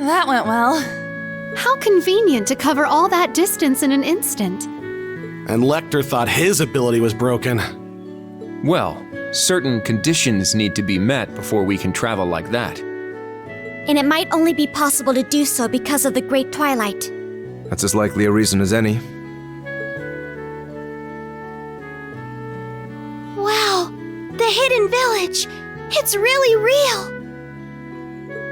That went well. How convenient to cover all that distance in an instant. And Lecter thought his ability was broken. Well, certain conditions need to be met before we can travel like that. And it might only be possible to do so because of the Great Twilight. That's as likely a reason as any. Wow! The hidden village! It's really real!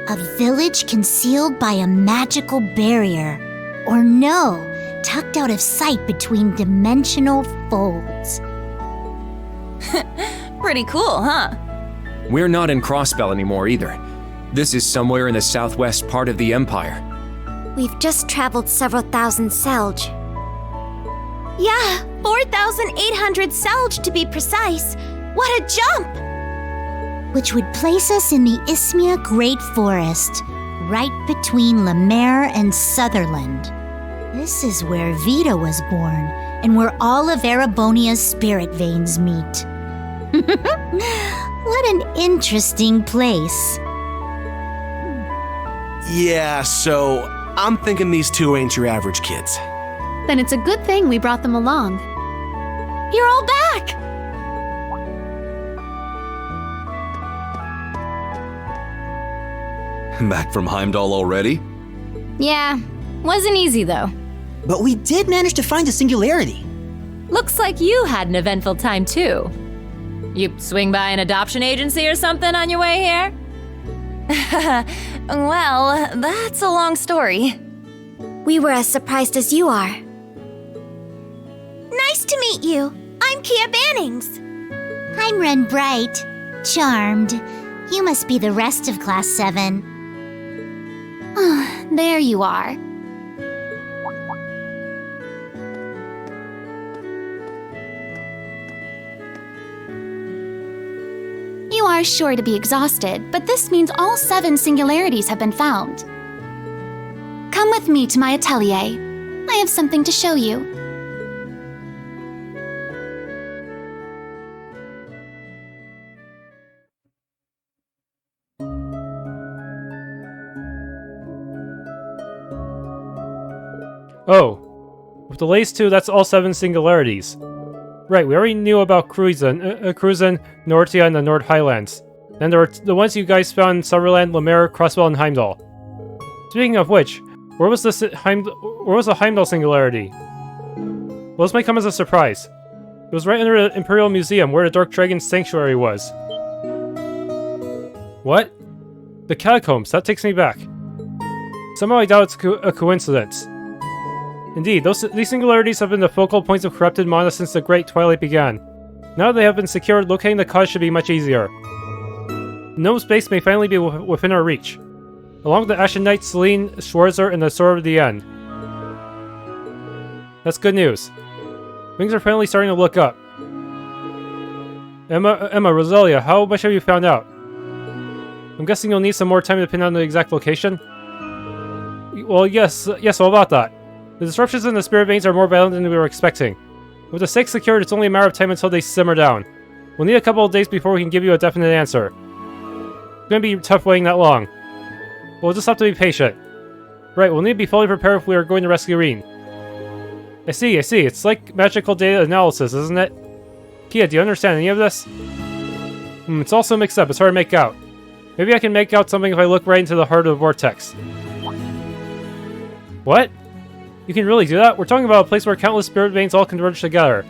A village concealed by a magical barrier. Or no, tucked out of sight between dimensional folds. Pretty cool, huh? We're not in Crossbell anymore either. This is somewhere in the southwest part of the Empire. We've just traveled several thousand Selge. Yeah, 4,800 Selge to be precise. What a jump! Which would place us in the Ismia Great Forest, right between Lemaire and Sutherland. This is where Vita was born, and where all of Erebonia's spirit veins meet. What an interesting place. Yeah, so I'm thinking these two ain't your average kids. Then it's a good thing we brought them along. You're all back! Back from Heimdall already? Yeah, wasn't easy though. But we did manage to find a singularity. Looks like you had an eventful time too. You swing by an adoption agency or something on your way here? Well, that's a long story. We were as surprised as you are. Nice to meet you. I'm KeA Bannings. I'm Wren Bright. Charmed. You must be the rest of Class 7. There you are. You are sure to be exhausted, but this means all 7 singularities have been found. Come with me to my atelier. I have something to show you. Oh. With the latest 2, that's all 7 singularities. Right, we already knew about Cruisin, Nortia, and the Nord Highlands. Then there were the ones you guys found in Sutherland, Lemaire, Crossbell, and Heimdall. Speaking of which, where was the Heimdall singularity? Well, this might come as a surprise. It was right under the Imperial Museum, where the Dark Dragon's Sanctuary was. What? The catacombs, that takes me back. Somehow I doubt it's a coincidence. Indeed, these singularities have been the focal points of corrupted mana since the Great Twilight began. Now that they have been secured, locating the cause should be much easier. Gnome's base may finally be within our reach. Along with the Ashen Knight, Celine, Schwarzer, and the Sword of the End. That's good news. Things are finally starting to look up. Emma, Rosalia, how much have you found out? I'm guessing you'll need some more time to pin down the exact location? Well, yes, all about that. The disruptions in the spirit veins are more violent than we were expecting. With the stakes secured, it's only a matter of time until they simmer down. We'll need a couple of days before we can give you a definite answer. It's gonna be tough waiting that long. We'll just have to be patient. Right, we'll need to be fully prepared if we are going to rescue Rean. I see. It's like magical data analysis, isn't it? KeA, do you understand any of this? It's all so mixed up, it's hard to make out. Maybe I can make out something if I look right into the heart of the vortex. What? You can really do that? We're talking about a place where countless spirit veins all converge together.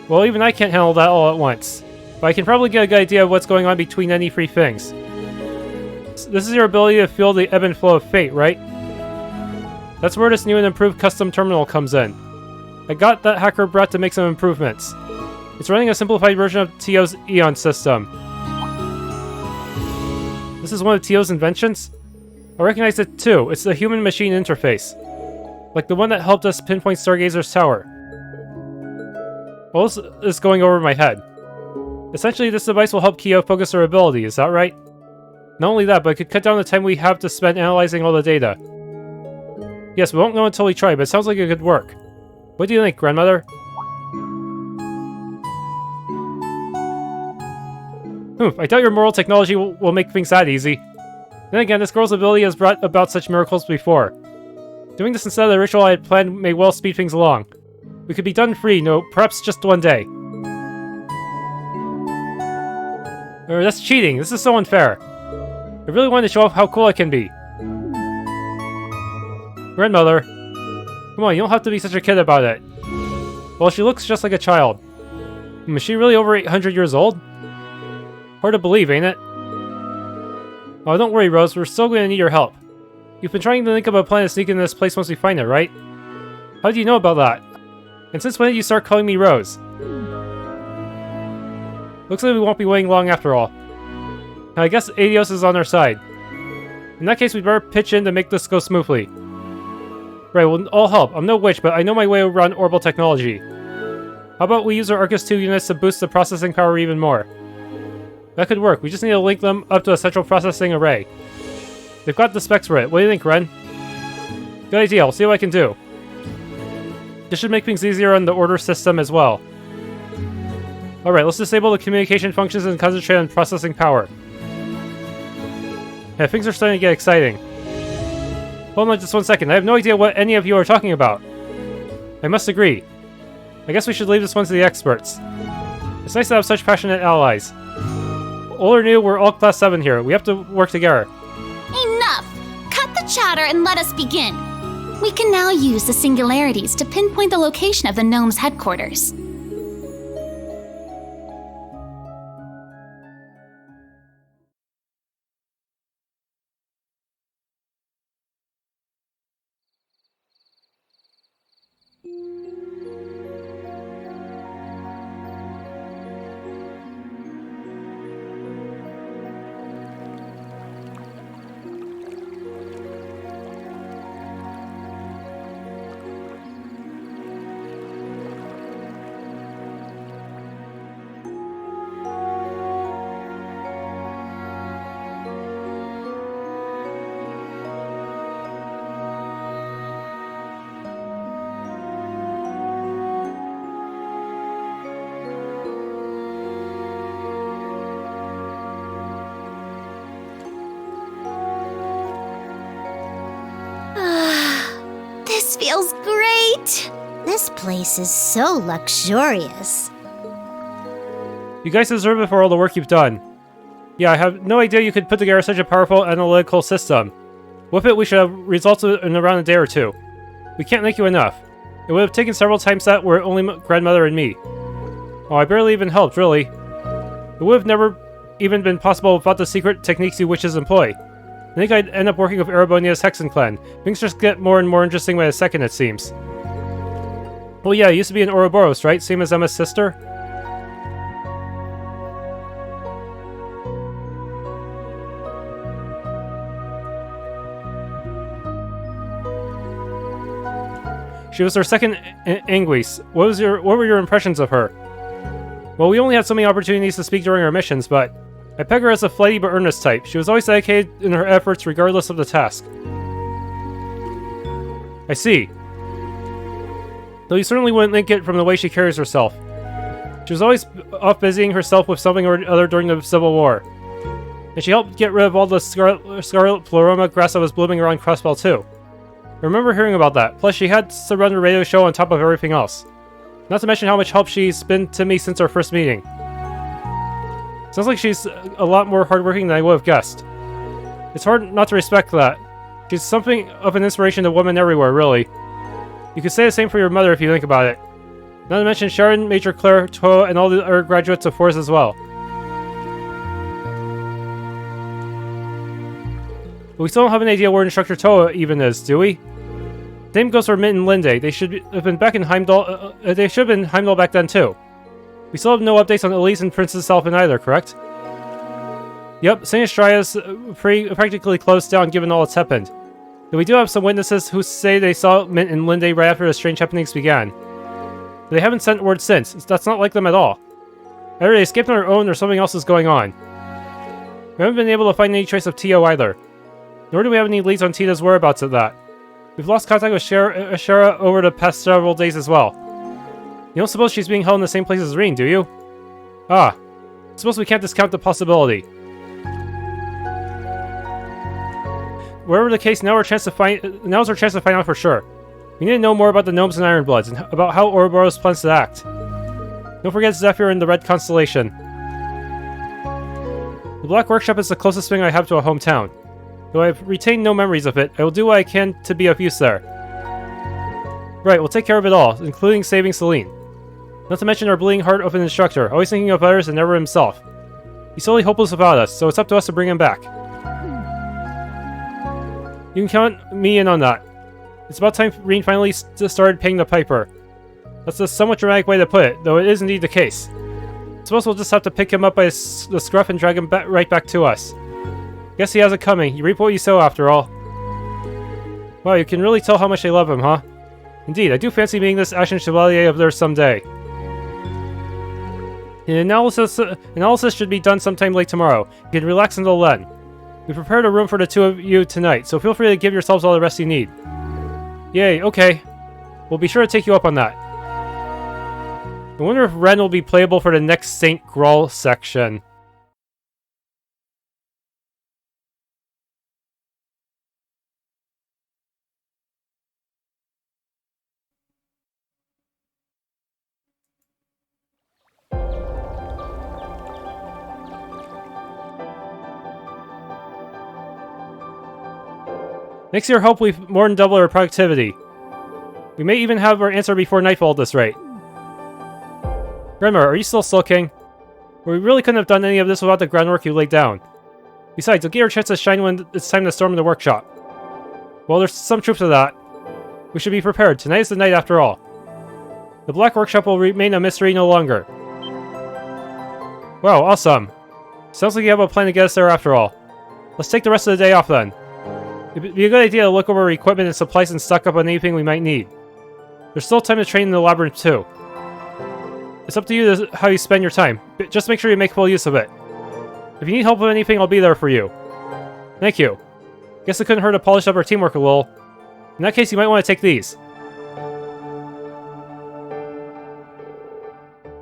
Well, even I can't handle that all at once. But I can probably get a good idea of what's going on between any three things. This is your ability to feel the ebb and flow of fate, right? That's where this new and improved custom terminal comes in. I got that hacker brat to make some improvements. It's running a simplified version of TLoH's Aeon system. This is one of TLoH's inventions? I recognize it too. It's the human-machine interface. Like the one that helped us pinpoint Stargazer's tower. Well, this is going over my head. Essentially, this device will help KeA focus her ability, is that right? Not only that, but it could cut down the time we have to spend analyzing all the data. Yes, we won't know until we try, but it sounds like it could work. What do you think, grandmother? I doubt your moral technology will make things that easy. Then again, this girl's ability has brought about such miracles before. Doing this instead of the ritual I had planned may well speed things along. We could be done free, no, perhaps just one day. Or that's cheating, this is so unfair. I really wanted to show off how cool I can be. Grandmother. Come on, you don't have to be such a kid about it. Well, she looks just like a child. Is she really over 800 years old? Hard to believe, ain't it? Oh, don't worry, Rose, we're still going to need your help. You've been trying to think of a plan to sneak into this place once we find it, right? How do you know about that? And since when did you start calling me Rose? Looks like we won't be waiting long after all. I guess Eidos is on our side. In that case, we'd better pitch in to make this go smoothly. Right, we'll all help. I'm no witch, but I know my way around orbital technology. How about we use our Arcus II units to boost the processing power even more? That could work. We just need to link them up to a central processing array. They've got the specs for it. What do you think, Ren? Good idea. I'll see what I can do. This should make things easier on the order system as well. Alright, let's disable the communication functions and concentrate on processing power. Yeah, things are starting to get exciting. Hold on just one second. I have no idea what any of you are talking about. I must agree. I guess we should leave this one to the experts. It's nice to have such passionate allies. Old or new, we're all Class 7 here. We have to work together. Enough! Cut the chatter and let us begin. We can now use the singularities to pinpoint the location of the gnome's headquarters. This feels great! This place is so luxurious. You guys deserve it for all the work you've done. Yeah, I have no idea you could put together such a powerful analytical system. With it, we should have results in around a day or two. We can't thank you enough. It would have taken several times that were only grandmother and me. Oh, I barely even helped, really. It would have never even been possible without the secret techniques you witches employ. I think I'd end up working with Erebonia's Hexen Clan. Things just get more and more interesting by the second, it seems. Well, yeah, it used to be in Ouroboros, right? Same as Emma's sister? She was our second Anguis. What were your impressions of her? Well, we only had so many opportunities to speak during our missions, but I peg her as a flighty but earnest type. She was always dedicated in her efforts regardless of the task. I see. Though you certainly wouldn't think it from the way she carries herself. She was always off busying herself with something or other during the Civil War. And she helped get rid of all the scarlet pleroma grass that was blooming around Crossbell too. I remember hearing about that. Plus, she had to run a radio show on top of everything else. Not to mention how much help she's been to me since our first meeting. Sounds like she's a lot more hardworking than I would have guessed. It's hard not to respect that. She's something of an inspiration to women everywhere, really. You could say the same for your mother if you think about it. Not to mention Sharon, Major Claire, Toa, and all the other graduates of Force as well. But we still don't have an idea where Instructor Toa even is, do we? Same goes for Mint and Linde. They should have been back in Heimdall. They should have been in Heimdall back then too. We still have no updates on Elise and Princess Alphen either, correct? Yep, St. Estria's practically closed down given all that's happened. Though we do have some witnesses who say they saw Mint and Linde right after the strange happenings began. But they haven't sent word since. That's not like them at all. Either they escaped on their own or something else is going on. We haven't been able to find any trace of Tio either. Nor do we have any leads on Tita's whereabouts at that. We've lost contact with Shara over the past several days as well. You don't suppose she's being held in the same place as Rean, do you? Ah. I suppose we can't discount the possibility. whatever the case, now's our chance to find out for sure. We need to know more about the gnomes and Ironbloods, and about how Ouroboros plans to act. Don't forget Zephyr and the Red Constellation. The Black Workshop is the closest thing I have to a hometown. Though I have retained no memories of it, I will do what I can to be of use there. Right, we'll take care of it all, including saving Celine. Not to mention our bleeding heart of an instructor, always thinking of others and never himself. He's totally hopeless without us, so it's up to us to bring him back. You can count me in on that. It's about time Rean finally started paying the piper. That's a somewhat dramatic way to put it, though it is indeed the case. I suppose we'll just have to pick him up by the scruff and drag him right back to us. Guess he has it coming. You reap what you sow, after all. Wow, you can really tell how much they love him, huh? Indeed, I do fancy meeting this Ashen Chevalier of theirs someday. The analysis should be done sometime late tomorrow. You can relax until then. We prepared a room for the two of you tonight, so feel free to give yourselves all the rest you need. Yay, okay. We'll be sure to take you up on that. I wonder if Renne will be playable for the next Saint-Gral section. Next year, hopefully more than double our productivity. We may even have our answer before nightfall at this rate. Grandma, are you still sulking? We really couldn't have done any of this without the groundwork you laid down. Besides, you'll get your chance to shine when it's time to storm the workshop. Well, there's some truth to that. We should be prepared. Tonight is the night after all. The Black Workshop will remain a mystery no longer. Wow, awesome. Sounds like you have a plan to get us there after all. Let's take the rest of the day off then. It'd be a good idea to look over equipment and supplies and stock up on anything we might need. There's still time to train in the Labyrinth too. It's up to you how you spend your time. Just make sure you make full use of it. If you need help with anything, I'll be there for you. Thank you. Guess it couldn't hurt to polish up our teamwork a little. In that case, you might want to take these.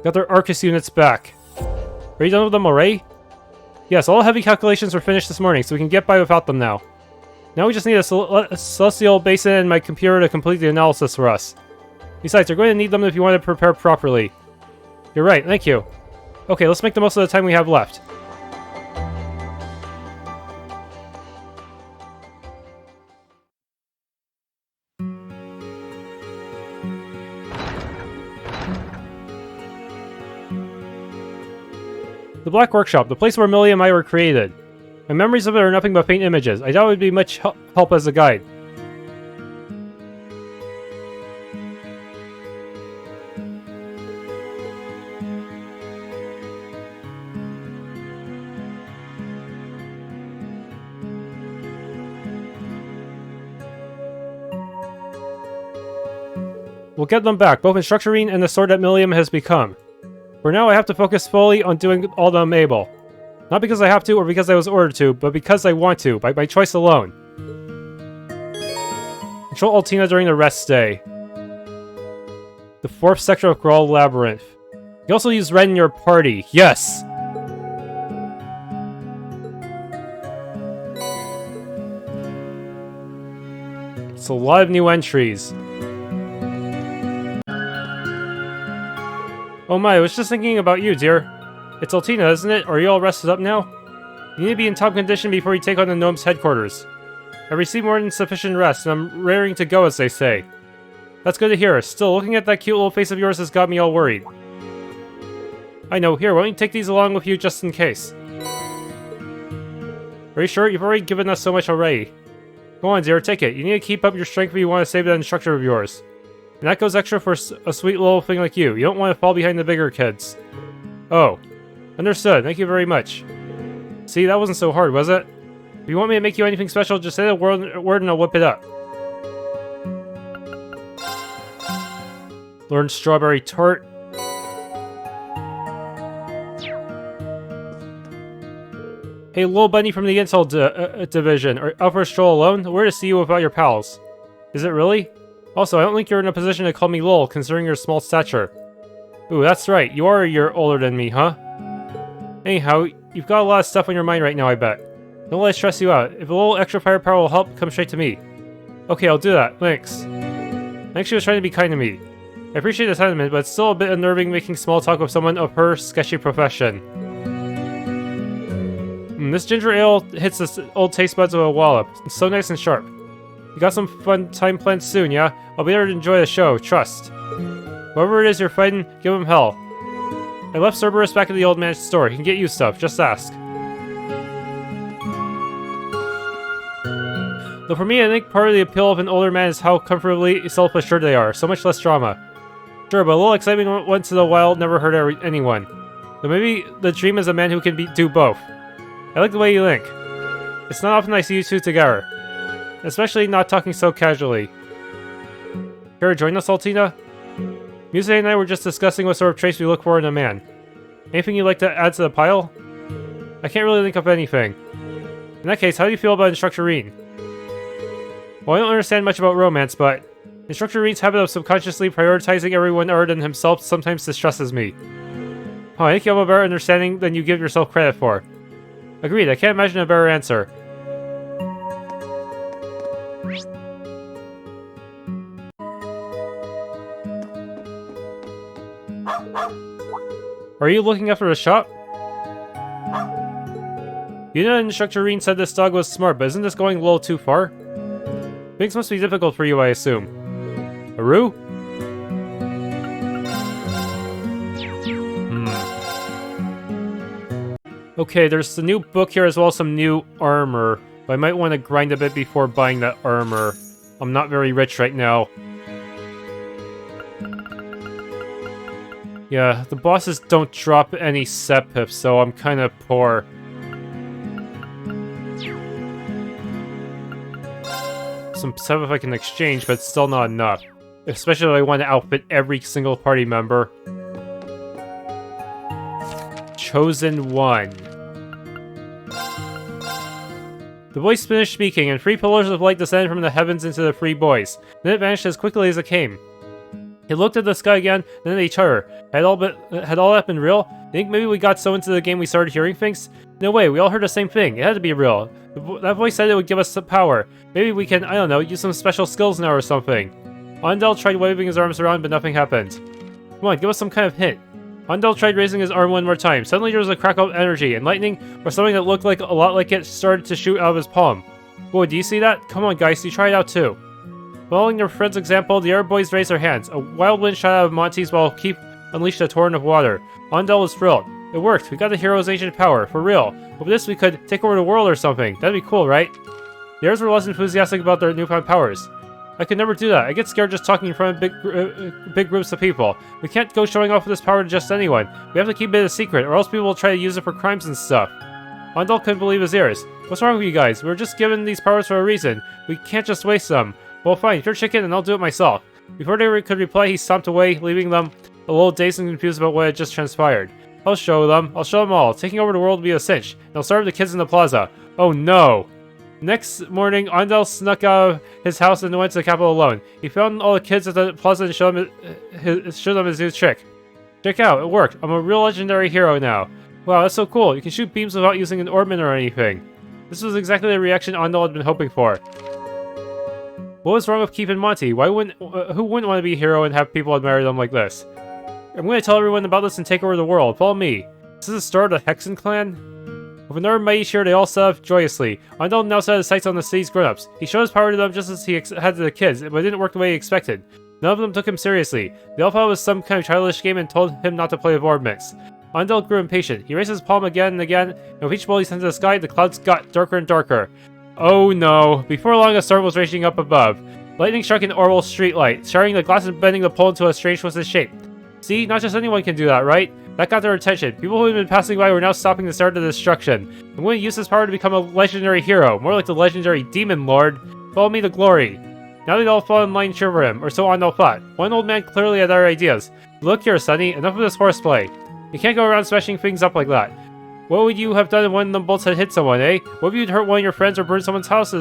Got their Arcus units back. Are you done with them already? Yes, all heavy calculations were finished this morning, so we can get by without them now. Now we just need a celestial basin and my computer to complete the analysis for us. Besides, you're going to need them if you want to prepare properly. You're right, thank you. Okay, let's make the most of the time we have left. The Black Workshop, the place where Millie and I were created. My memories of it are nothing but faint images. I doubt it would be much help as a guide. We'll get them back, both Instructorine and the sword that Milliam has become. For now, I have to focus fully on doing all that I'm able. Not because I have to or because I was ordered to, but because I want to, by my choice alone. Control Altina during the rest day. The 4th sector of Gral Labyrinth. You can also use Renne in your party. Yes! It's a lot of new entries. Oh my, I was just thinking about you, dear. It's Altina, isn't it? Are you all rested up now? You need to be in top condition before you take on the gnome's headquarters. I received more than sufficient rest, and I'm raring to go, as they say. That's good to hear. Still, looking at that cute little face of yours has got me all worried. I know. Here, why don't you take these along with you just in case? Are you sure? You've already given us so much already. Go on, dear, take it. You need to keep up your strength if you want to save that instructor of yours. And that goes extra for a sweet little thing like you. You don't want to fall behind the bigger kids. Oh. Understood. Thank you very much. See, that wasn't so hard, was it? If you want me to make you anything special, just say the word and I'll whip it up. Learned strawberry tart. Hey, little bunny from the Intel division. Are out for a stroll alone? Where to see you without your pals? Is it really? Also, I don't think you're in a position to call me Lol, considering your small stature. Ooh, that's right. You are a year older than me, huh? Anyhow, you've got a lot of stuff on your mind right now, I bet. Don't let it stress you out. If a little extra firepower will help, come straight to me. Okay, I'll do that. Thanks. Thanks she was trying to be kind to me. I appreciate the sentiment, but it's still a bit unnerving making small talk with someone of her sketchy profession. This ginger ale hits the old taste buds of a wallop. It's so nice and sharp. You got some fun time planned soon, yeah? I'll be there to enjoy the show, trust. Whoever it is you're fighting, give him hell. I left Cerberus back at the old man's store. He can get you stuff, just ask. Though for me, I think part of the appeal of an older man is how comfortably self-assured they are. So much less drama. Sure, but a little excitement once in a while never hurt anyone. But maybe the dream is a man who can do both. I like the way you think. It's not often I see you two together. Especially not talking so casually. Care to join us, Altina? Muse and I were just discussing what sort of traits we look for in a man. Anything you'd like to add to the pile? I can't really think of anything. In that case, how do you feel about Instructor Rean? Well, I don't understand much about romance, but Instructor Rean's habit of subconsciously prioritizing everyone other than himself sometimes distresses me. Oh, I think you have a better understanding than you give yourself credit for. Agreed, I can't imagine a better answer. Are you looking after the shop? You know, Instructor Rean said this dog was smart, but isn't this going a little too far? Things must be difficult for you, I assume. Aru? Okay, there's the new book here as well as some new armor. But I might want to grind a bit before buying that armor. I'm not very rich right now. Yeah, the bosses don't drop any set pips, so I'm kind of poor. Some set if I can exchange, but it's still not enough. Especially if I want to outfit every single party member. Chosen one. The voice finished speaking, and 3 pillars of light descended from the heavens into the 3 boys. Then it vanished as quickly as it came. He looked at the sky again, then at each other. Had all that been real? Think maybe we got so into the game we started hearing things? No way, we all heard the same thing. It had to be real. That voice said it would give us some power. Maybe we can, I don't know, use some special skills now or something. Andel tried waving his arms around, but nothing happened. Come on, give us some kind of hint. Andel tried raising his arm one more time. Suddenly there was a crack of energy, and lightning, or something that looked like a lot like it, started to shoot out of his palm. Whoa, do you see that? Come on guys, you try it out too. Following their friend's example, the other boys raised their hands. A wild wind shot out of Monty's while Keith unleashed a torrent of water. Andel was thrilled. It worked, we got the hero's ancient power, for real. With this we could take over the world or something. That'd be cool, right? The others were less enthusiastic about their newfound powers. I could never do that. I get scared just talking in front of big groups of people. We can't go showing off this power to just anyone. We have to keep it a secret, or else people will try to use it for crimes and stuff. Andel couldn't believe his ears. What's wrong with you guys? We were just given these powers for a reason. We can't just waste them. Well fine, you're chicken and I'll do it myself. Before they could reply, he stomped away, leaving them a little dazed and confused about what had just transpired. I'll show them all. Taking over the world will be a cinch. And I'll serve the kids in the plaza. Oh no! Next morning, Andel snuck out of his house and went to the capital alone. He found all the kids at the plaza and showed them his new trick. Check out, it worked. I'm a real legendary hero now. Wow, that's so cool. You can shoot beams without using an orbman or anything. This was exactly the reaction Andel had been hoping for. What was wrong with Keith and Monty? Who wouldn't want to be a hero and have people admire them like this? I'm going to tell everyone about this and take over the world. Follow me. This is the start of the Hexen Clan? With another mighty cheer, they all set off joyously. Andel now set his sights on the city's grown-ups. He showed his power to them just as he had to the kids, but it didn't work the way he expected. None of them took him seriously. They all thought it was some kind of childish game and told him not to play with orbments. Andel grew impatient. He raised his palm again and again, and with each blow he sent to the sky, the clouds got darker and darker. Oh no. Before long, a storm was raging up above. Lightning struck an orbital streetlight, shattering the glass and bending the pole into a strange twisted shape. See, not just anyone can do that, right? That got their attention. People who had been passing by were now stopping the start of the destruction. I'm going to use this power to become a legendary hero, more like the legendary demon lord. Follow me to glory. Now they'd all fall in line and cheer for him, or so Andel thought. One old man clearly had other ideas. Look here, Sonny, enough of this horseplay. You can't go around smashing things up like that. What would you have done if one of them bolts had hit someone, eh? What if you'd hurt one of your friends or burned someone's house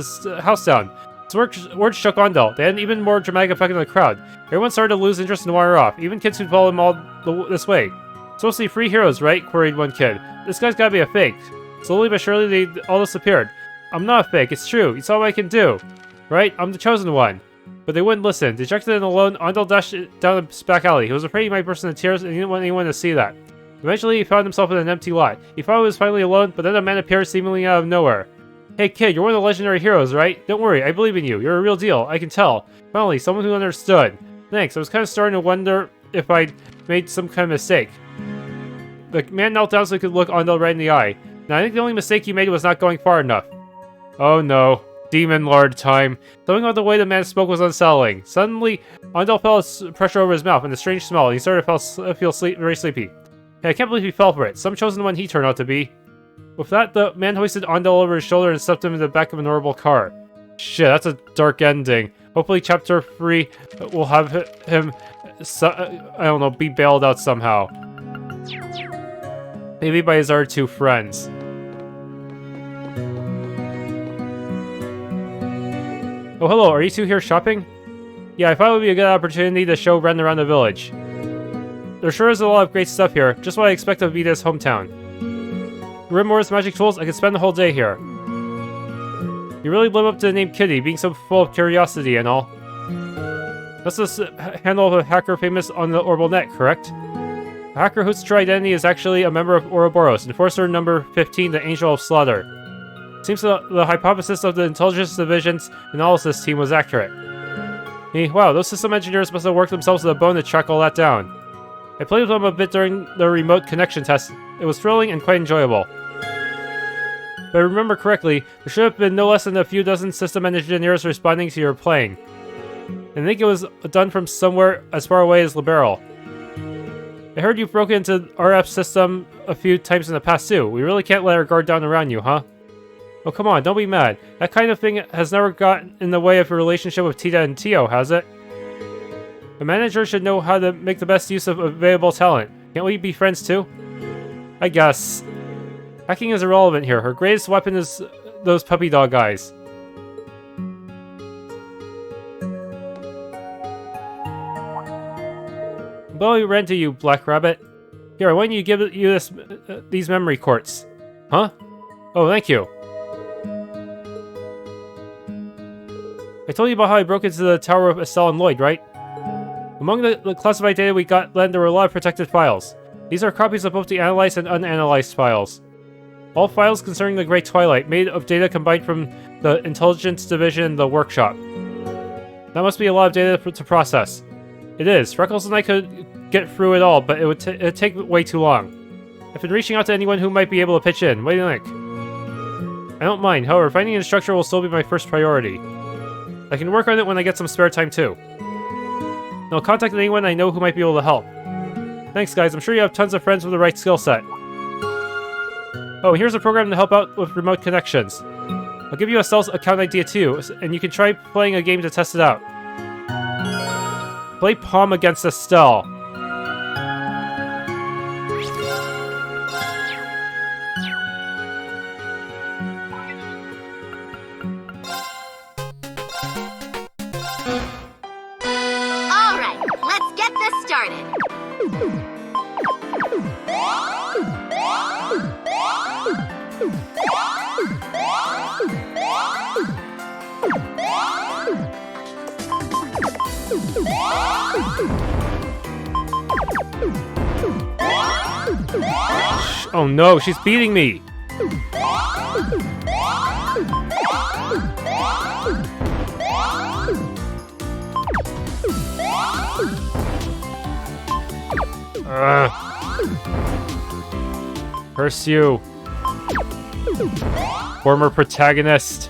down? Words shook Andel. They had an even more dramatic effect on the crowd. Everyone started to lose interest and wander off, even kids who'd follow him all this way. Supposed to be free heroes, right? Queried one kid. This guy's gotta be a fake. Slowly but surely they all disappeared. I'm not fake, it's true. You saw what I can do. Right? I'm the chosen one. But they wouldn't listen. Dejected and alone, Andal dashed down the back alley. He was afraid he might burst into tears and he didn't want anyone to see that. Eventually, he found himself in an empty lot. He thought he was finally alone, but then a man appeared seemingly out of nowhere. Hey kid, you're one of the legendary heroes, right? Don't worry, I believe in you. You're a real deal, I can tell. Finally, someone who understood. Thanks, I was kind of starting to wonder if I'd made some kind of mistake. The man knelt down so he could look Andal right in the eye. Now, I think the only mistake you made was not going far enough. Oh no. Demon Lord time. Something about the way the man spoke was unsettling. Suddenly, Andal felt pressure over his mouth and a strange smell, and he started to feel very sleepy. Hey, I can't believe he fell for it. Some chosen one he turned out to be. With that, the man hoisted Andal over his shoulder and stuffed him in the back of an horrible car. Shit, that's a dark ending. Hopefully Chapter 3 will have him, I don't know, be bailed out somehow. Maybe by his other two friends. Oh, hello, are you two here shopping? Yeah, I thought it would be a good opportunity to show Renne around the village. There sure is a lot of great stuff here, just what I expect of Vita's hometown. Grimoire's magic tools, I could spend the whole day here. You really live up to the name Kitty, being so full of curiosity and all. That's the handle of a hacker famous on the Orbital Net, correct? The hacker whose true identity is actually a member of Ouroboros, Enforcer number 15, the Angel of Slaughter. Seems the hypothesis of the Intelligence Division's analysis team was accurate. Wow, those system engineers must have worked themselves to the bone to track all that down. I played with them a bit during the remote connection test. It was thrilling and quite enjoyable. If I remember correctly, there should have been no less than a few dozen system engineers responding to your playing. I think it was done from somewhere as far away as Liberal. I heard you've broken into RF's system a few times in the past too. We really can't let our guard down around you, huh? Oh, come on, don't be mad. That kind of thing has never gotten in the way of your relationship with Tita and Tio, has it? A manager should know how to make the best use of available talent. Can't we be friends too? I guess. Hacking is irrelevant here. Her greatest weapon is those puppy dog eyes. Well, we ran to you, Black Rabbit. Here, I want you to give you these memory quartz. Huh? Oh, thank you. I told you about how I broke into the tower of Estelle and Lloyd, right? Among the classified data we got, there were a lot of protected files. These are copies of both the analyzed and unanalyzed files. All files concerning the Great Twilight, made of data combined from the Intelligence Division and the Workshop. That must be a lot of data to process. It is. Freckles and I could get through it all, but it would take way too long. I've been reaching out to anyone who might be able to pitch in. What do you think? I don't mind. However, finding an instructor will still be my first priority. I can work on it when I get some spare time too. I'll contact anyone I know who might be able to help. Thanks guys, I'm sure you have tons of friends with the right skill set. Oh, here's a program to help out with remote connections. I'll give you Estelle's account idea too, and you can try playing a game to test it out. Play Pom against Estelle. Oh no, she's beating me! Curse you. Former protagonist.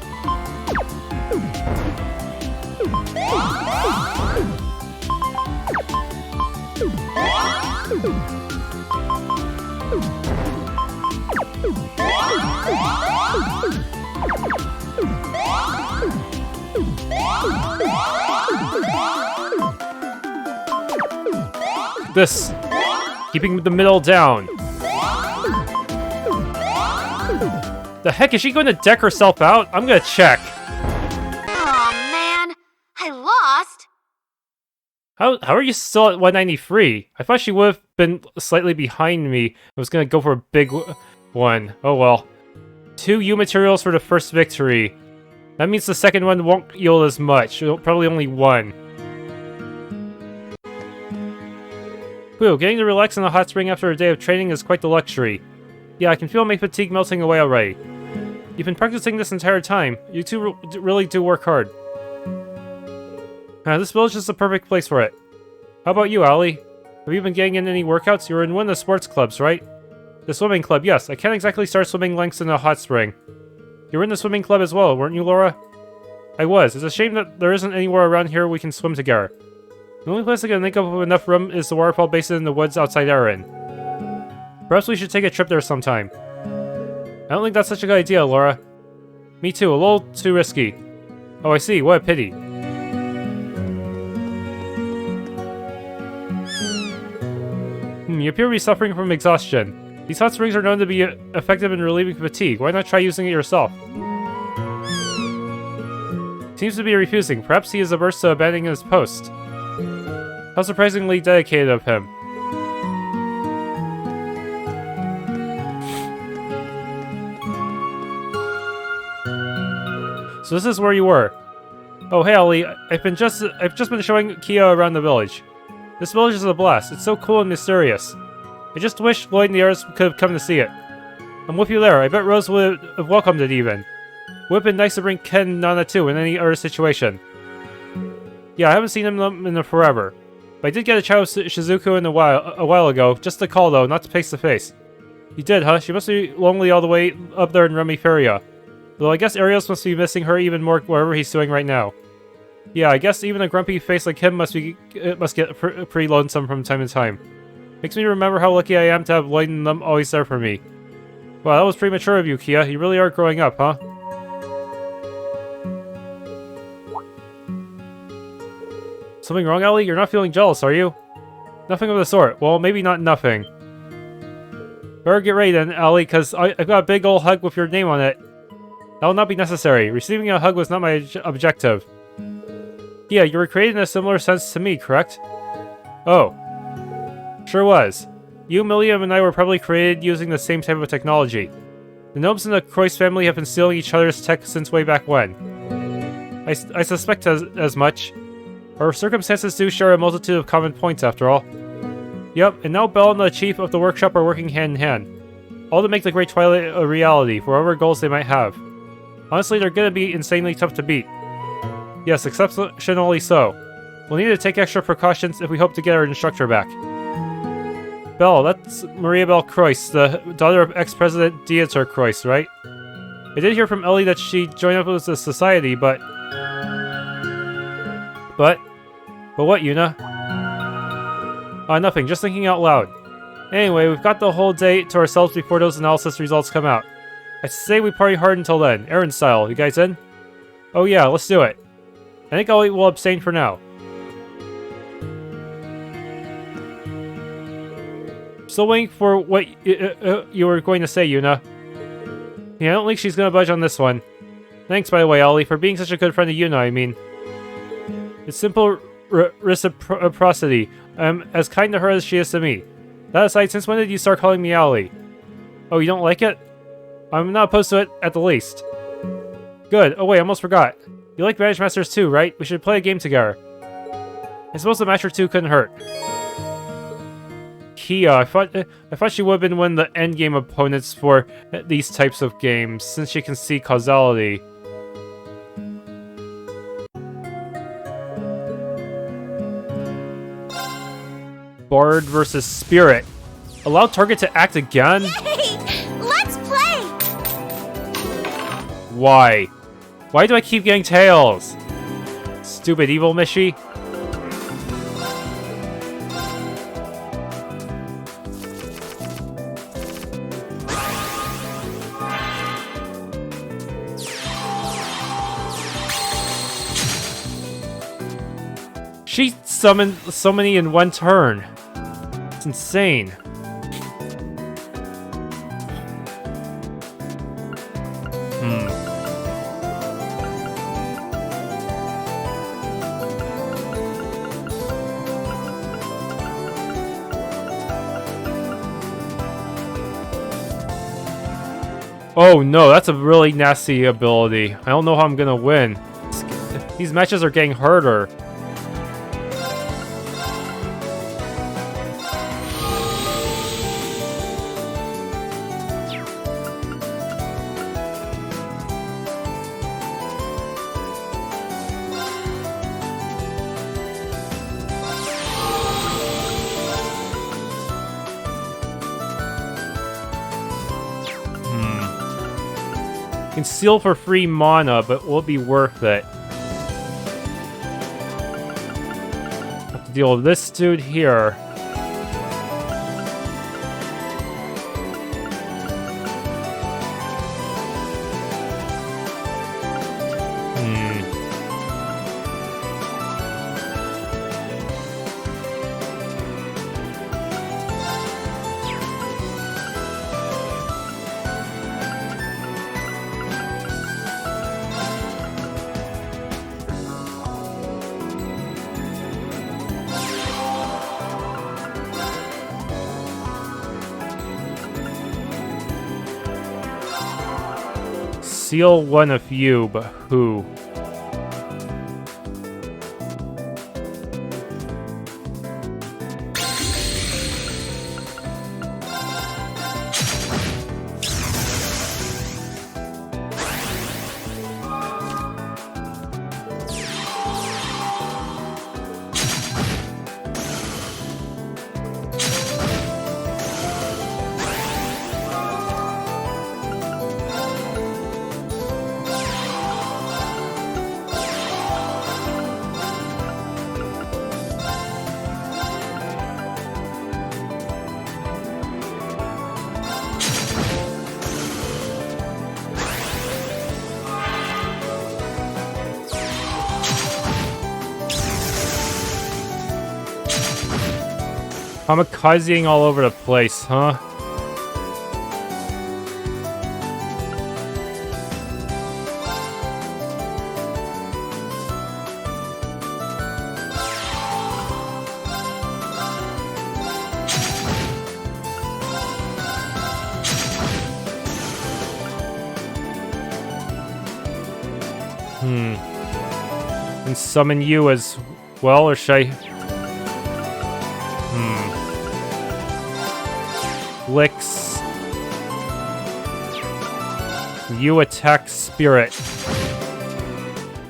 This. Keeping the middle down. The heck, is she going to deck herself out? I'm gonna check. Aw, man. I lost. How are you still at 193? I thought she would have been slightly behind me. I was gonna go for a big one. Oh well. 2 U materials for the first victory. That means the second one won't yield as much. Probably only 1. Whew, getting to relax in a hot spring after a day of training is quite the luxury. Yeah, I can feel my fatigue melting away already. You've been practicing this entire time. You two really do work hard. This village is the perfect place for it. How about you, Ali? Have you been getting in any workouts? You were in one of the sports clubs, right? The swimming club, yes. I can't exactly start swimming lengths in a hot spring. You were in the swimming club as well, weren't you, Laura? I was. It's a shame that there isn't anywhere around here we can swim together. The only place I can think of with enough room is the waterfall basin in the woods outside Eryn. Perhaps we should take a trip there sometime. I don't think that's such a good idea, Laura. Me too, a little too risky. Oh, I see. What a pity. You appear to be suffering from exhaustion. These hot springs are known to be effective in relieving fatigue. Why not try using it yourself? Seems to be refusing. Perhaps he is averse to abandoning his post. How surprisingly dedicated of him. So this is where you were. Oh, hey, Ali. I've just been showing KeA around the village. This village is a blast. It's so cool and mysterious. I just wish Lloyd and the others could have come to see it. I'm with you there. I bet Rose would have welcomed it even. Would have been nice to bring Ken and Nana too in any other situation. Yeah, I haven't seen him in forever. But I did get a chat with Shizuku a while ago. Just a call though, not face to face. You did, huh? She must be lonely all the way up there in Remiferia. Though I guess Arios must be missing her even more wherever he's doing right now. Yeah, I guess even a grumpy face like him must get pretty lonesome from time to time. Makes me remember how lucky I am to have Lloyd and them always there for me. Wow, that was premature of you, KeA. You really are growing up, huh? Something wrong, Ali? You're not feeling jealous, are you? Nothing of the sort. Well, maybe not nothing. Better get ready then, Ali, because I've got a big old hug with your name on it. That will not be necessary. Receiving a hug was not my objective. Yeah, you were created in a similar sense to me, correct? Oh. Sure was. You, Milliam, and I were probably created using the same type of technology. The gnomes in the Croix family have been stealing each other's tech since way back when. I suspect as much. Our circumstances do share a multitude of common points, after all. Yep, and now Belle and the chief of the workshop are working hand in hand. All to make the Great Twilight a reality, for whatever goals they might have. Honestly, they're gonna be insanely tough to beat. Yes, exceptionally so. We'll need to take extra precautions if we hope to get our instructor back. Belle, that's Maria Belle Croix, the daughter of ex-president Dieter Croix, right? I did hear from Ellie that she joined up with the society, but what, Yuna? Nothing, just thinking out loud. Anyway, we've got the whole day to ourselves before those analysis results come out. I say we party hard until then, Eryn style. You guys in? Oh yeah, let's do it. I think Ellie will abstain for now. Still waiting for what you were going to say, Yuna. Yeah, I don't think she's gonna budge on this one. Thanks, by the way, Ollie, for being such a good friend to Yuna, I mean. It's simple reciprocity. I'm as kind to her as she is to me. That aside, since when did you start calling me Ollie? Oh, you don't like it? I'm not opposed to it, at the least. Good. Oh wait, I almost forgot. You like Vantage Masters too, right? We should play a game together. I suppose the match or two couldn't hurt. KeA, I thought she would have been one of the endgame opponents for these types of games, since she can see causality. Bard versus Spirit. Allow target to act again? Yay! Let's play! Why? Why do I keep getting tails? Stupid evil Mishi. She summoned so many in one turn. It's insane. Oh no, that's a really nasty ability. I don't know how I'm gonna win. These matches are getting harder. Can steal for free mana, but will it be worth it? Have to deal with this dude here. Seal one of you, but who? Kamikazing all over the place, huh? And summon you as well, or should I... Licks. You attack spirit.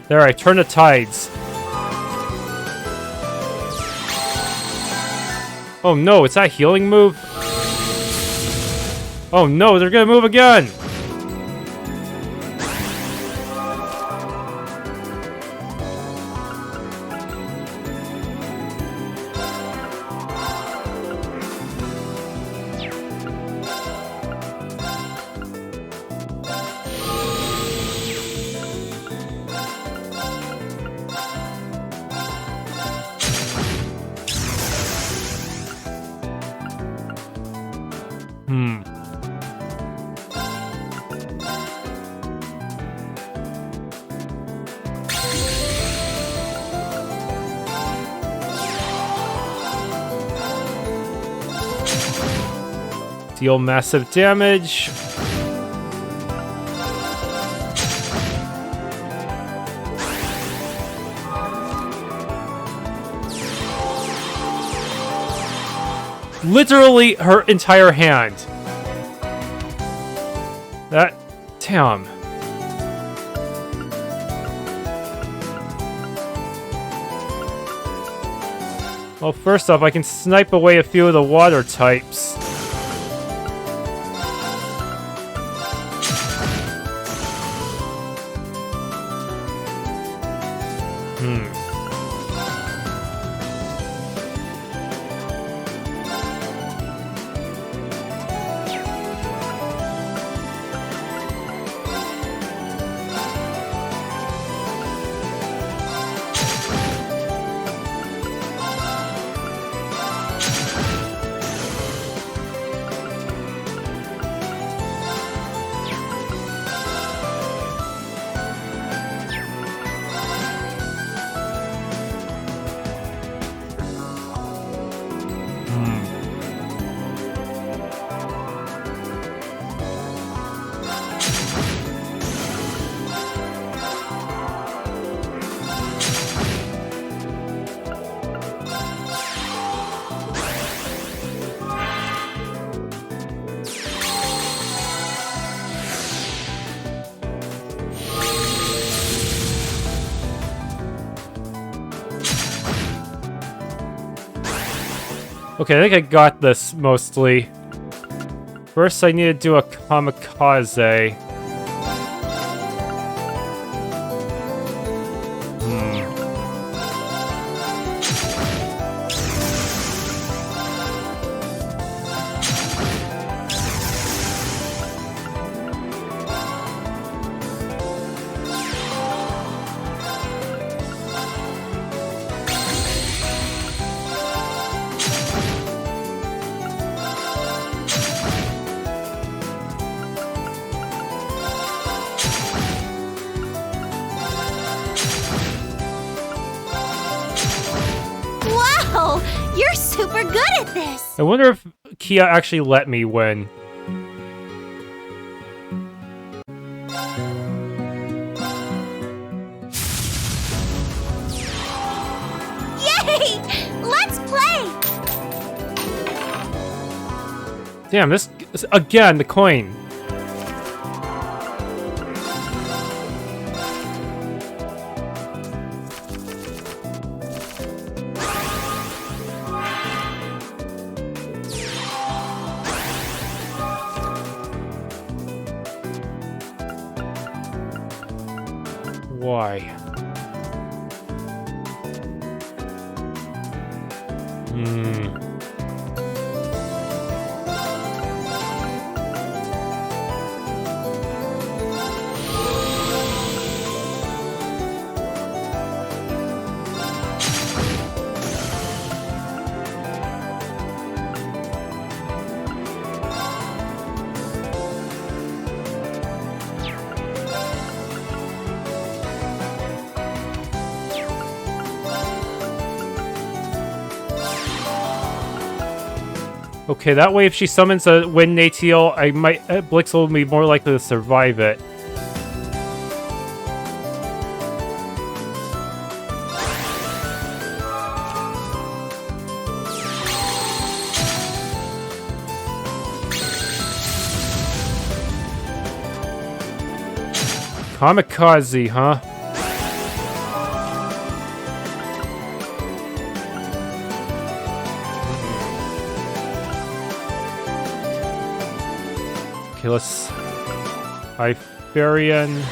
There, I turn the tides. Oh no, it's that healing move? Oh no, they're gonna move again! Deal massive damage. Literally her entire hand. That... damn. Well, first off, I can snipe away a few of the water types. Okay, I think I got this mostly. First, I need to do a kamikaze. Wow! You're super good at this! I wonder if KeA actually let me win. Yay! Let's play! Damn, this... Again, the coin. Why? Okay, that way if she summons a Wind Nateal, I might Blix will be more likely to survive it. Kamikaze, huh? Okay, let's... Hyperion...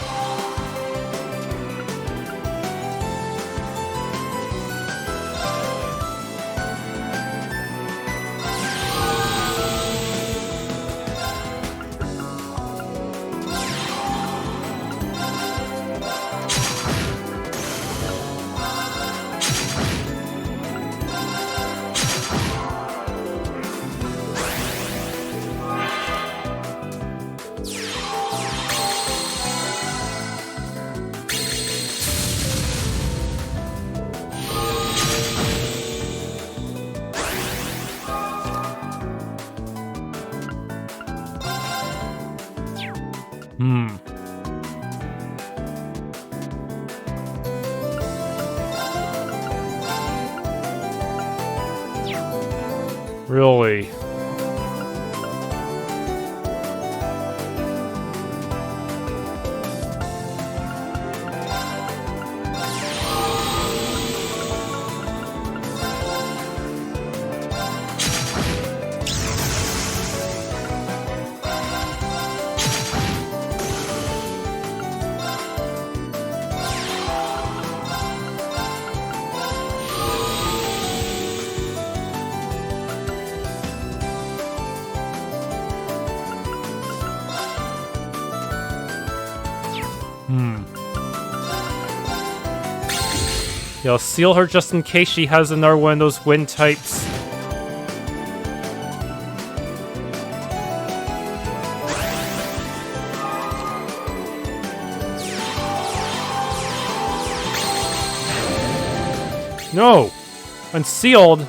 Really? Yeah, I'll seal her just in case she has another one of those wind types. No! Unsealed?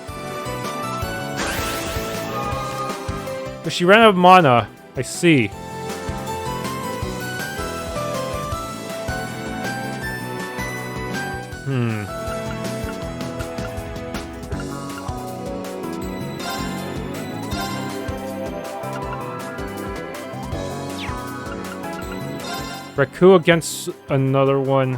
But she ran out of mana. I see. Raku against another one.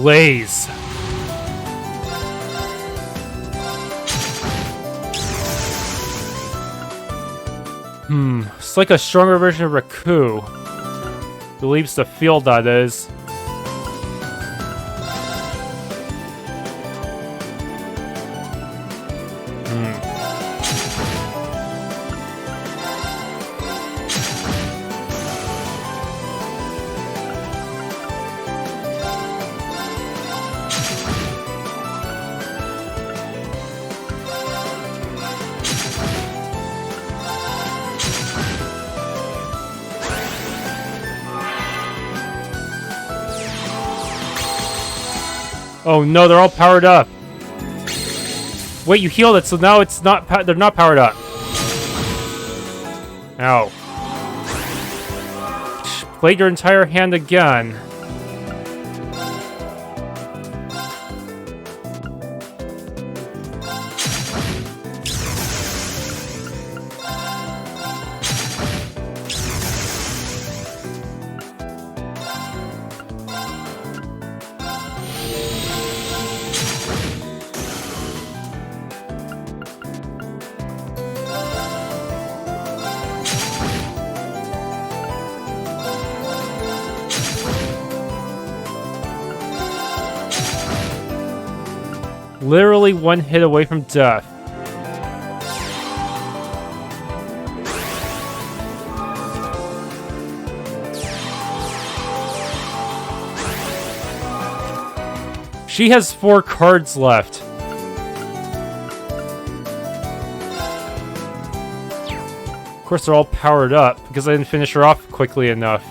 Blaze. It's like a stronger version of Raku. Believes the field, that is. Oh no, they're all powered up. Wait, you healed it, so now it's not. They're not powered up. Ow. Played your entire hand again. Literally one hit away from death. She has 4 cards left. Of course, they're all powered up because I didn't finish her off quickly enough.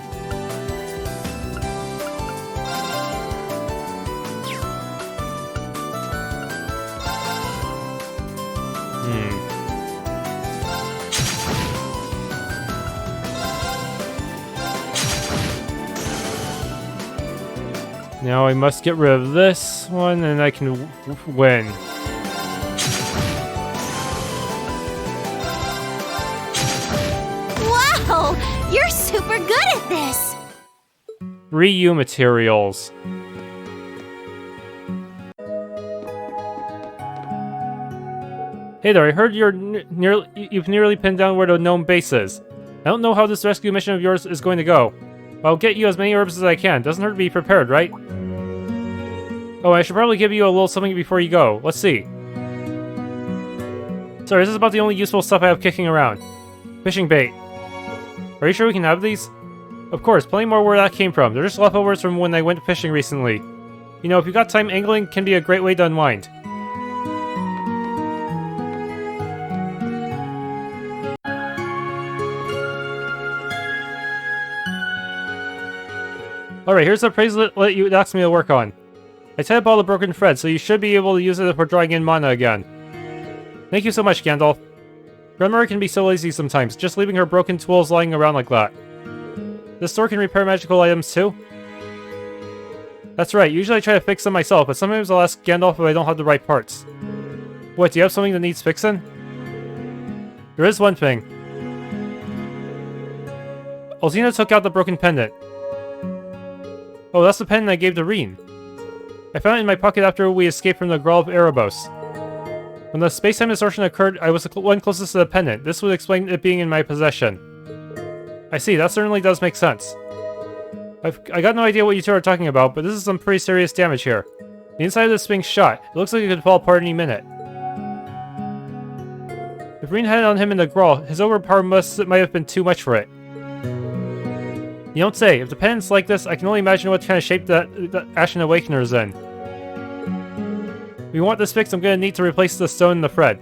Now I must get rid of this one, and I can win. Wow! You're super good at this! Eiyuu materials. Hey there, I heard you've nearly pinned down where the gnome base is. I don't know how this rescue mission of yours is going to go, but I'll get you as many herbs as I can. Doesn't hurt to be prepared, right? Oh, I should probably give you a little something before you go. Let's see. Sorry, this is about the only useful stuff I have kicking around. Fishing bait. Are you sure we can have these? Of course, plenty more where that came from. They're just leftovers from when I went fishing recently. You know, if you got time, angling can be a great way to unwind. Alright, here's the bracelet you asked me to work on. I tied up all the broken threads, so you should be able to use it for drawing in mana again. Thank you so much, Gandalf. Grandmother can be so lazy sometimes, just leaving her broken tools lying around like that. This store can repair magical items too? That's right, usually I try to fix them myself, but sometimes I'll ask Gandalf if I don't have the right parts. What, do you have something that needs fixing? There is one thing. Alzina took out the broken pendant. Oh, that's the pendant I gave to Rean. I found it in my pocket after we escaped from the Graal of Ouroboros. When the space-time distortion occurred, I was the one closest to the pendant. This would explain it being in my possession. I see, that certainly does make sense. I got no idea what you two are talking about, but this is some pretty serious damage here. The inside of this thing's shot. It looks like it could fall apart any minute. If Rean had it on him in the Graal, his overpower might have been too much for it. You don't say. If the pendant's like this, I can only imagine what kind of shape that Ashen Awakener is in. If you want this fixed, I'm gonna need to replace the stone and the thread.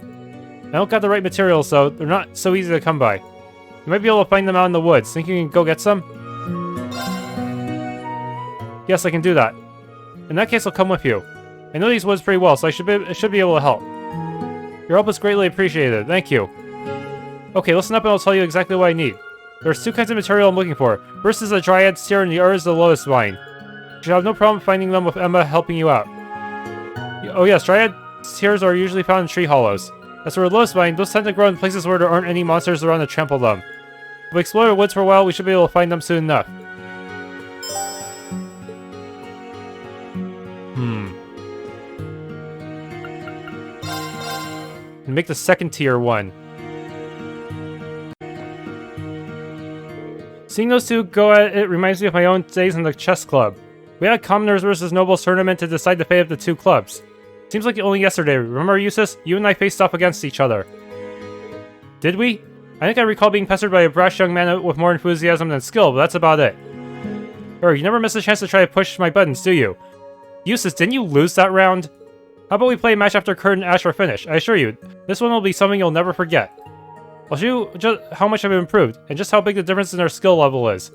I don't got the right materials, so they're not so easy to come by. You might be able to find them out in the woods. Think you can go get some? Yes, I can do that. In that case, I'll come with you. I know these woods pretty well, so I should be able to help. Your help is greatly appreciated. Thank you. Okay, listen up and I'll tell you exactly what I need. There's 2 kinds of material I'm looking for. First is the Dryad's Tear and the other is the Lotus Vine. You should have no problem finding them with Emma helping you out. Oh yes, Dryad's Tears are usually found in tree hollows. As for the Lotus Vine, those tend to grow in places where there aren't any monsters around to trample them. If we explore the woods for a while, we should be able to find them soon enough. and make the second tier one. Seeing those two go at it reminds me of my own days in the chess club. We had a Commoners vs Nobles tournament to decide the fate of the two clubs. Seems like only yesterday. Remember, Eustace? You and I faced off against each other. Did we? I think I recall being pestered by a brash young man with more enthusiasm than skill, but that's about it. You never miss a chance to try to push my buttons, do you? Eustace, didn't you lose that round? How about we play a match after Kurt and Ash are finished? I assure you, this one will be something you'll never forget. I'll show you just how much I've improved, and just how big the difference in our skill level is.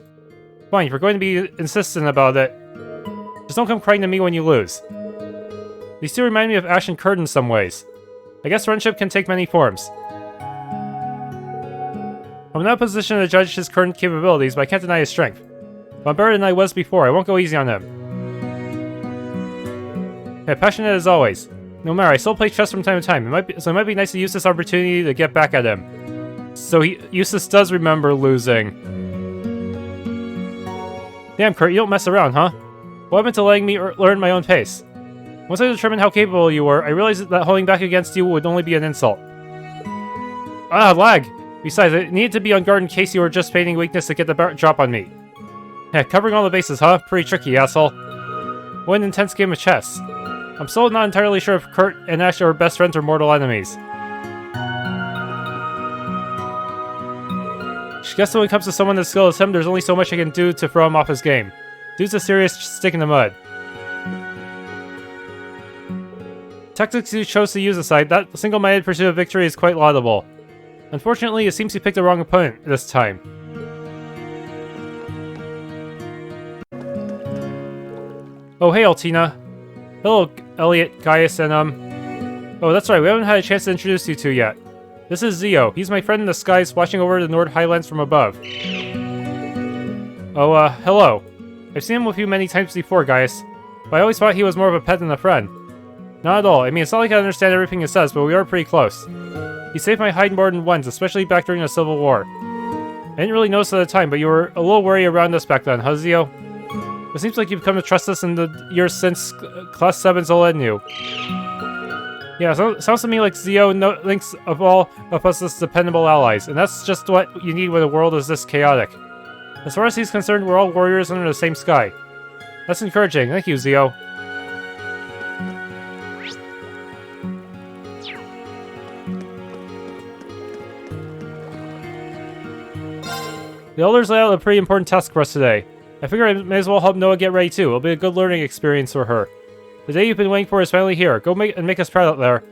Fine, if you're going to be insistent about it, just don't come crying to me when you lose. These two remind me of Ash and Kurt in some ways. I guess friendship can take many forms. I'm not in a position to judge his current capabilities, but I can't deny his strength. If I'm better than I was before, I won't go easy on him. Yeah, passionate as always. No matter, I still play chess from time to time, so it might be nice to use this opportunity to get back at him. So Eustace does remember losing. Damn, Kurt, you don't mess around, huh? What happened to letting me learn my own pace? Once I determined how capable you were, I realized that holding back against you would only be an insult. Ah, lag! Besides, I needed to be on guard in case you were just feigning weakness to get the drop on me. Yeah, covering all the bases, huh? Pretty tricky, asshole. What an intense game of chess. I'm still not entirely sure if Kurt and Ash are best friends or mortal enemies. I guess when it comes to someone as skilled as him, there's only so much I can do to throw him off his game. Dude's a serious stick in the mud. Tactics you chose to use aside, that single-minded pursuit of victory is quite laudable. Unfortunately, it seems you picked the wrong opponent this time. Oh, hey, Altina. Hello, Elliot, Gaius, and Oh, that's right, we haven't had a chance to introduce you two yet. This is Zio. He's my friend in the skies watching over the Nord Highlands from above. Oh, hello. I've seen him with you many times before, Gaius. But I always thought he was more of a pet than a friend. Not at all. I mean, it's not like I understand everything he says, but we are pretty close. He saved my hide more than once, especially back during the Civil War. I didn't really notice at the time, but you were a little worried around us back then, huh, Zio? It seems like you've come to trust us in the years since Class VII Zola knew. Yeah, sounds to me like Zio thinks of all of us as dependable allies, and that's just what you need when the world is this chaotic. As far as he's concerned, we're all warriors under the same sky. That's encouraging. Thank you, Zio. The Elders laid out a pretty important task for us today. I figure I may as well help Noah get ready too. It'll be a good learning experience for her. The day you've been waiting for is finally here. Go make us proud out there.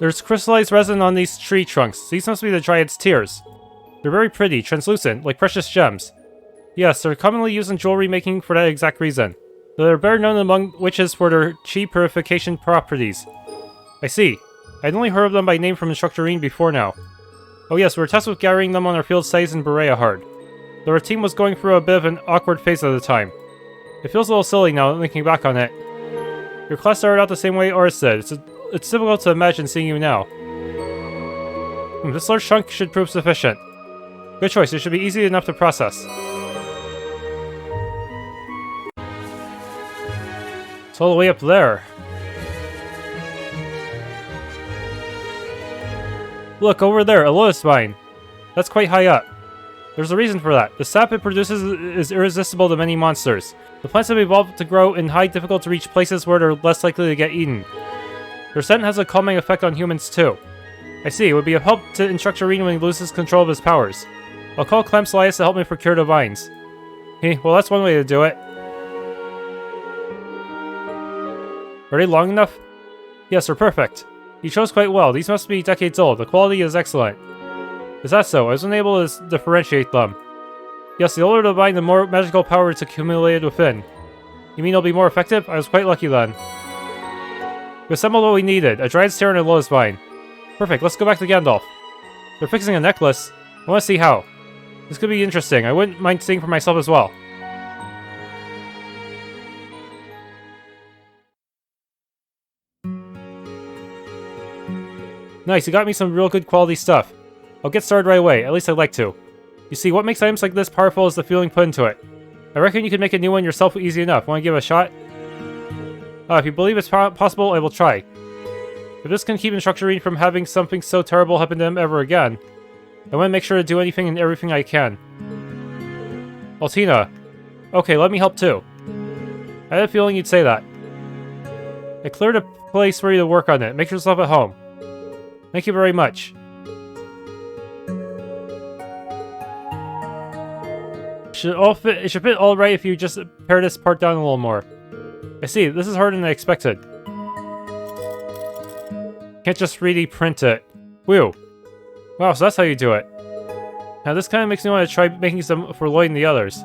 There's crystallized resin on these tree trunks. These must be the Dryad's tears. They're very pretty, translucent, like precious gems. Yes, they're commonly used in jewelry making for that exact reason. They're better known among witches for their chi purification properties. I see. I'd only heard of them by name from Instructor Rean before now. Oh yes, we were tasked with gathering them on our field studies in Berea-Hard. Though our team was going through a bit of an awkward phase at the time. It feels a little silly now, thinking back on it. Your class started out the same way ours did. It's difficult to imagine seeing you now. This large chunk should prove sufficient. Good choice, it should be easy enough to process. It's all the way up there. Look, over there, a lotus vine. That's quite high up. There's a reason for that. The sap it produces is irresistible to many monsters. The plants have evolved to grow in high, difficult-to-reach places where they're less likely to get eaten. Their scent has a calming effect on humans, too. I see, it would be of help to instruct Rean when he loses control of his powers. I'll call Clamps Elias to help me procure the vines. Well, that's one way to do it. Are they long enough? Yes, they're perfect. You chose quite well. These must be decades old. The quality is excellent. Is that so? I was unable to differentiate them. Yes, the older the vine, the more magical power is accumulated within. You mean it'll be more effective? I was quite lucky then. We assembled what we needed. A Dryad's Tear and a Lotus Vine. Perfect, let's go back to Gandalf. They're fixing a necklace. I want to see how. This could be interesting. I wouldn't mind seeing for myself as well. Nice, you got me some real good quality stuff. I'll get started right away, at least I'd like to. You see, what makes items like this powerful is the feeling put into it. I reckon you could make a new one yourself easy enough. Want to give it a shot? If you believe it's possible, I will try. If this can keep Instructor Rean from having something so terrible happen to him ever again, I want to make sure to do anything and everything I can. Altina. Okay, let me help too. I had a feeling you'd say that. I cleared a place for you to work on it. Make yourself at home. Thank you very much. It should fit all right if you just pare this part down a little more. I see, this is harder than I expected. Can't just 3D print it. Whew. Wow, so that's how you do it. Now this kind of makes me want to try making some for Lloyd and the others.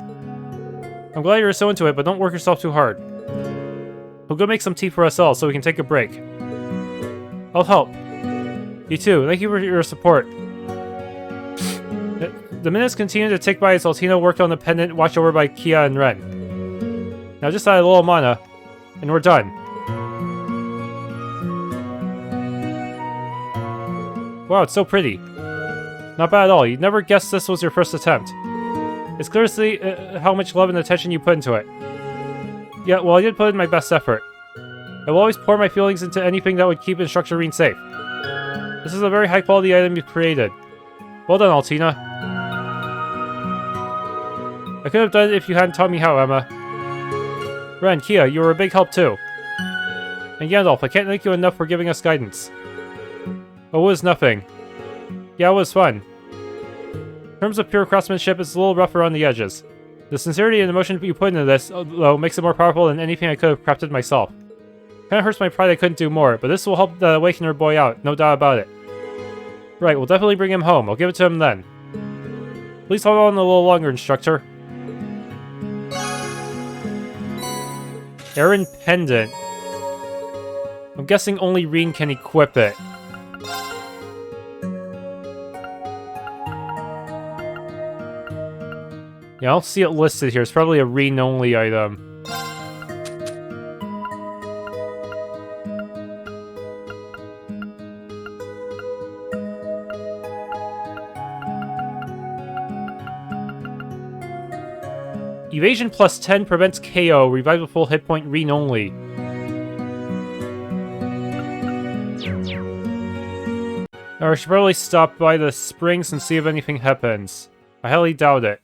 I'm glad you're so into it, but don't work yourself too hard. We'll go make some tea for us all so we can take a break. I'll help. You too, thank you for your support. The minutes continue to tick by as Altina worked on the pendant watched over by KeA and Renne. Now just add a little mana, and we're done. Wow, it's so pretty. Not bad at all. You'd never guess this was your first attempt. It's clear to see how much love and attention you put into it. Yeah, well, I did put in my best effort. I will always pour my feelings into anything that would keep Instructor Rean safe. This is a very high-quality item you've created. Well done, Altina. I could have done it if you hadn't taught me how, Emma. Renne, KeA, you were a big help too. And Gandalf, I can't thank you enough for giving us guidance. Oh, it was nothing. Yeah, it was fun. In terms of pure craftsmanship, it's a little rough around the edges. The sincerity and emotion you put into this, though, makes it more powerful than anything I could have crafted myself. Kinda hurts my pride I couldn't do more, but this will help the Awakener boy out, no doubt about it. Right, we'll definitely bring him home. I'll give it to him then. Please hold on a little longer, Instructor. Eryn Pendant. I'm guessing only Rean can equip it. Yeah, I don't see it listed here. It's probably a Rean-only item. Evasion plus 10 prevents KO. Revive a full hit point, Rean only. Or I should probably stop by the springs and see if anything happens. I highly doubt it.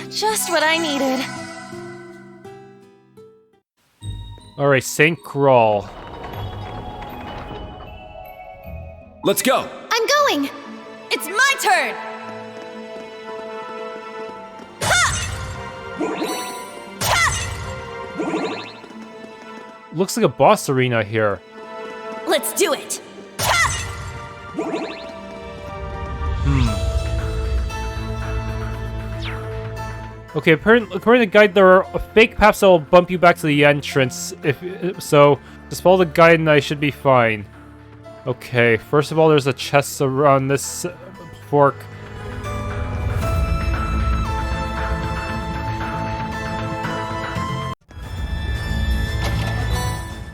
Just what I needed. Alright, Saint-Gral. Let's go! I'm going! It's my turn! Looks like a boss arena here. Let's do it! Okay, according to the guide, there are fake paths that will bump you back to the entrance. So, just follow the guide and I should be fine. Okay, first of all, there's a chest around this fork.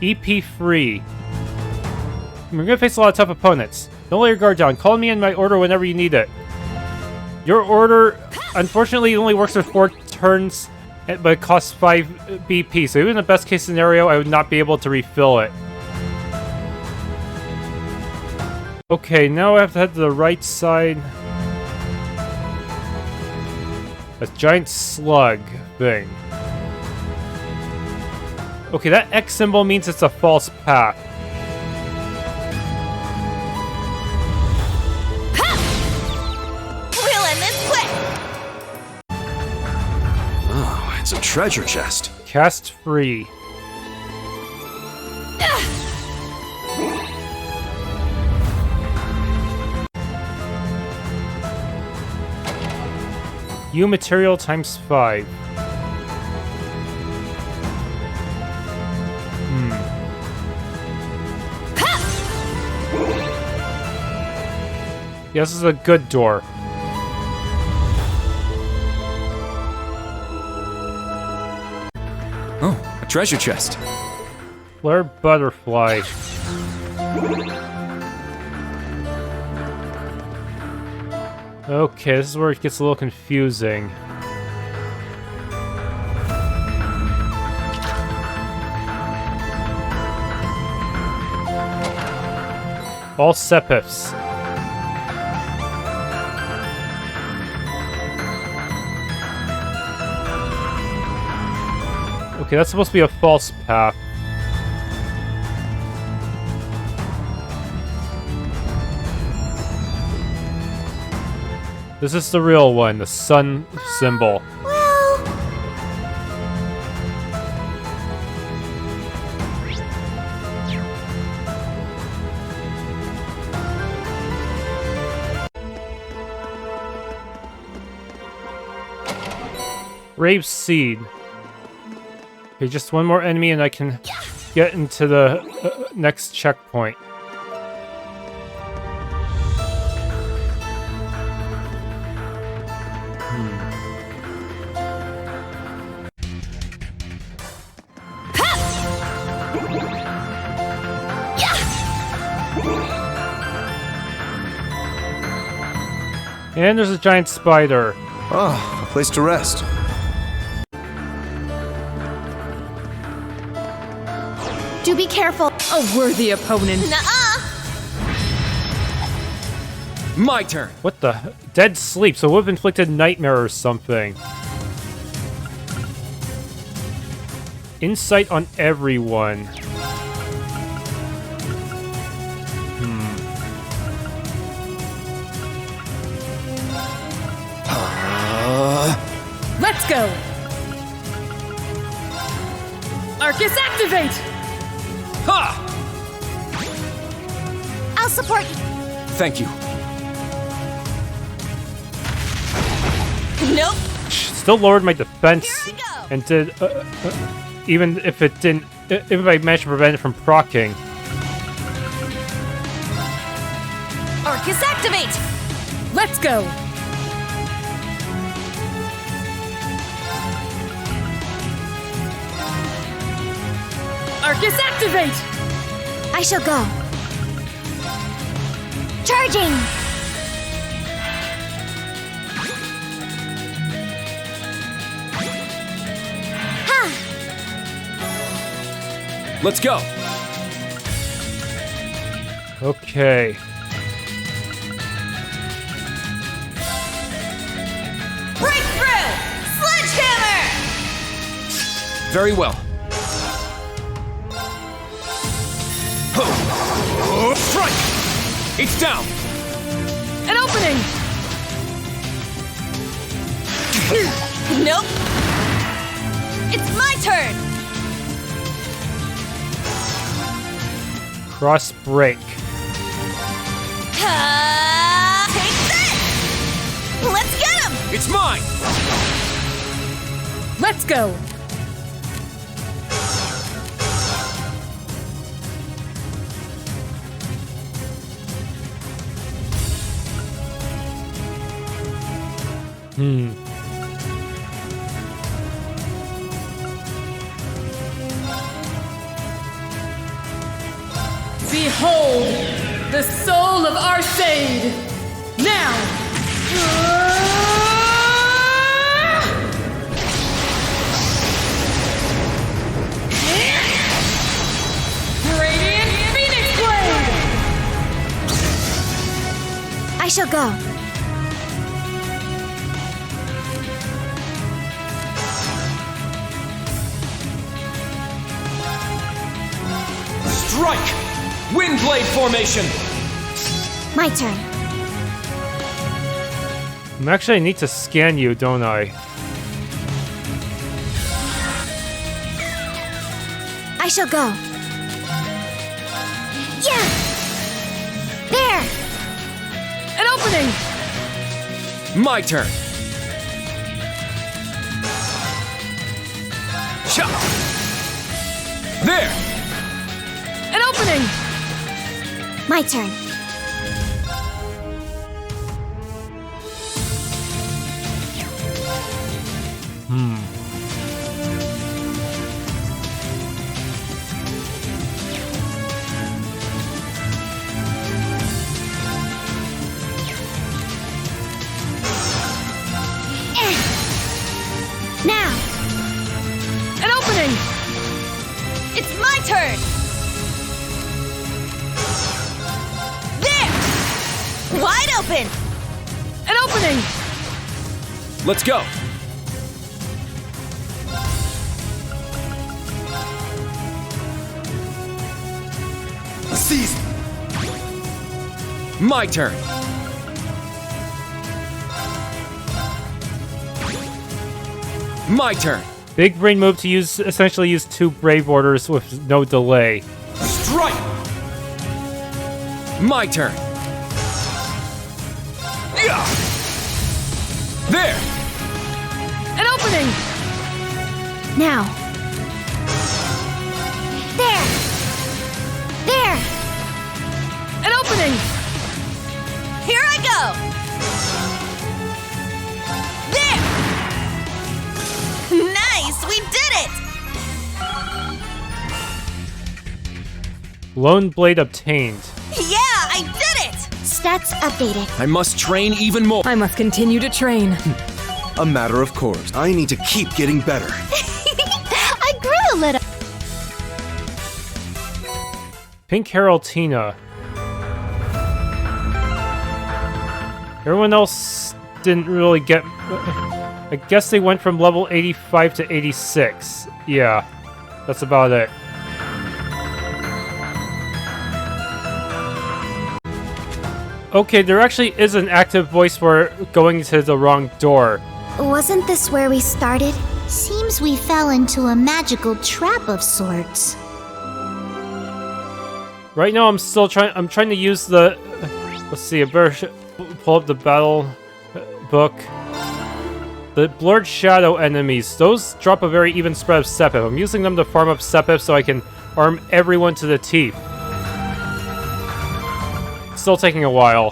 EP free. We're gonna face a lot of tough opponents. Don't let your guard down. Call me in my order whenever you need it. Your order, unfortunately, only works for 4 turns, but it costs 5 BP. So even in the best case scenario, I would not be able to refill it. Okay, now I have to head to the right side. A giant slug thing. Okay, that X symbol means it's a false path. We'll end this quick! Oh, it's a treasure chest. Cast free. U material times 5. Yeah, this is a good door. Oh, a treasure chest. Flare butterfly. Okay, this is where it gets a little confusing. All sepifs. Okay, that's supposed to be a false path. This is the real one, the sun symbol. Well... Rape seed. Okay, just one more enemy and I can get into the next checkpoint. And there's a giant spider. Oh, a place to rest. Do be careful. A worthy opponent. Nuh-uh! My turn. What the? Dead sleep, so it would have inflicted nightmare or something. Insight on everyone. Let's go! Arcus, activate! Ha! I'll support you. Thank you. Nope. Still lowered my defense Here we go. and did even if it didn't, if I managed to prevent it from proccing. Arcus, activate! Let's go! Arcus, activate! I shall go. Charging! Ha! Let's go. Okay. Breakthrough! Sledgehammer! Very well. Strike! It's down! An opening! Nope. It's my turn. Cross break. Take this! Let's get him! It's mine! Let's go! Behold, the soul of Arcade! Now! Radiant Phoenix Blade! I shall go. Strike! Windblade formation! My turn. Actually, I need to scan you, don't I? I shall go. Yeah! There! An opening! My turn! Cha! There! An opening! My turn. Now! An opening! It's my turn! There! Wide open! An opening! Let's go! Seize! My turn! My turn! Big brain move to essentially use 2 Brave Orders with no delay. Strike! My turn! Yeah! There! An opening! Now! There! There! An opening! Here I go! Nice! We did it! Lone Blade obtained. Yeah, I did it! Stats updated. I must train even more! I must continue to train. A matter of course. I need to keep getting better. I grew a little. Pink Heraltina. Everyone else didn't really get... I guess they went from level 85 to 86. Yeah, that's about it. Okay, there actually is an active voice for going to the wrong door. Wasn't this where we started? Seems we fell into a magical trap of sorts. Right now, I'm trying to use the... Let's see, I better pull up the battle book. The blurred shadow enemies, those drop a very even spread of Sepip. I'm using them to farm up Sepip so I can arm everyone to the teeth. Still taking a while.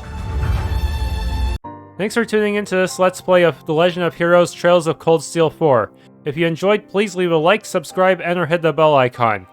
Thanks for tuning into this Let's Play of The Legend of Heroes Trails of Cold Steel 4. If you enjoyed, please leave a like, subscribe, and or hit the bell icon.